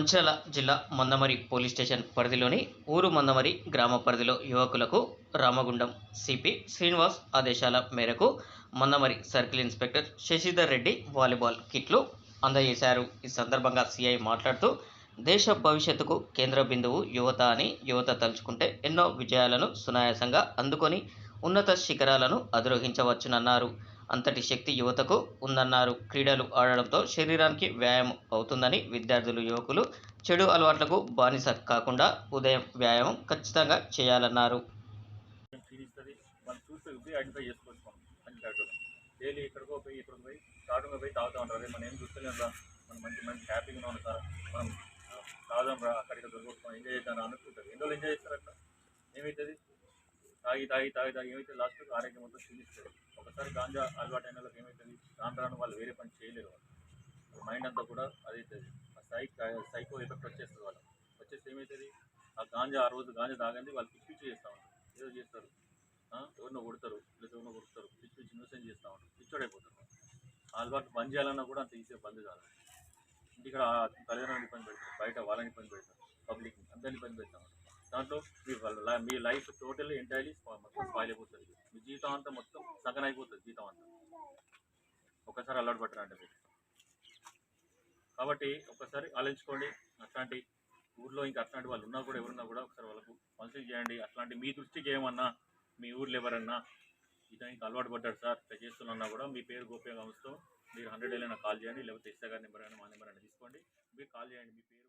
మంచిర్యాల జిల్లా Mandamarri police station పరిధిలోని ఊరు మందమరి గ్రామ పరిధిలో యువకులకు రామగుండం సిపి శ్రీనివాస్ ఆదేశాల మేరకు Mandamarri circle inspector Sasidhar Reddy volleyball కిట్లు అందజేశారు. ఈ సందర్భంగా సిఐ మాట్లాడుతూ దేశ భవిష్యత్తుకు కేంద్ర బిందువు యువత అని, యువత తలుచుకుంటే ఎన్నో విజయాలను సునాయాసంగా అందుకొని ఉన్నత శిఖరాలను అధిరోహించవచ్చునన్నారు. అంతటి శక్తి యువతకు ఉందన్నారు. క్రీడలు ఆడడంతో శరీరానికి వ్యాయామం అవుతుందని, విద్యార్థులు యువకులు చెడు అలవాట్లకు బానిస కాకుండా ఉదయం వ్యాయామం ఖచ్చితంగా చేయాలన్నారు. డైలీ ఎక్కడికో పోయి ఇప్పుడు పోయి స్టార్టింగ్లో పోయి తాగుతూ ఉంటారు. అదే మనం ఏం చూస్తలేం రా, మనం మంచి మంచి హ్యాపీగా ఉన్నాం సార్, మనం తాగుదాం రా, అక్కడికి దొరుకుతాం, ఎంజాయ్ చేద్దాం అనుకుంటారు. ఎన్ని రోజులు ఎంజాయ్ చేస్తారు అట్లా? ఏమవుతుంది? తాగి తాగి తాగి తాగి ఏమైతే లాస్ట్ ఆరోగ్యం మొత్తం క్షీణిస్తుంది. ఒకసారి గాంజా అలవాటు అయిన వాళ్ళకి ఏమవుతుంది? రాను రాను వాళ్ళు వేరే పని చేయలేరు. వాళ్ళు మైండ్ అంతా కూడా అదవుతుంది. ఆ సైకో ఎఫెక్ట్ వచ్చేస్తుంది. వాళ్ళు వచ్చేస్తే ఏమవుతుంది? ఆ గాంజా ఆ రోజు గాంజా తాగండి వాళ్ళు పిచ్చి పిచ్చి చేస్తూ ఉంటారు. ఏదో చేస్తారు, ఎవరినో కొడతారు, లేదా ఎవరినో కొడతారు, పిచ్చి పిచ్చి న్యూసెన్స్ చేస్తూ ఉంటారు, పిచ్చోడైపోతారు. ఆ అలవాటు బంద్ చేయాలన్నా కూడా అంత ఈజీగా బంద్ కాదు. ఇంటికాడ తల్లిదండ్రులను ఇబ్బంది పెడతారు, బయట వాళ్ళని ఇబ్బంది పెడతారు, పబ్లిక్ అందరిని ఇబ్బంది పెడతా ఉంటారు. దాంట్లో మీ లైఫ్ టోటల్లీ ఎంటైర్లీ మొత్తం స్పాయిల్ అయిపోతుంది. మీ జీవితం అంతా మొత్తం సగం అయిపోతుంది. జీవితం అంతా ఒకసారి అలవాటు పట్టారంటే మీరు. కాబట్టి ఒకసారి ఆలోచించుకోండి. అట్లాంటి ఊర్లో ఇంకా అట్లాంటి వాళ్ళు ఉన్నా కూడా, ఎవరున్నా కూడా ఒకసారి వాళ్ళకు కౌన్సిలింగ్ చేయండి. అట్లాంటి మీ దృష్టికి ఏమన్నా, మీ ఊర్లో ఎవరన్నా ఇతనికి అలవాటు పడ్డాడు సార్ ఇట్లా చేస్తున్నా కూడా మీ పేరు గోప్యంగా ఉంచుతాం. మీరు 100 కాల్ చేయండి, లేకపోతే ఎస్ఐ గారి నెంబర్ అయినా మా నెంబర్ అయినా తీసుకోండి, మీరు కాల్ చేయండి. మీ పేరు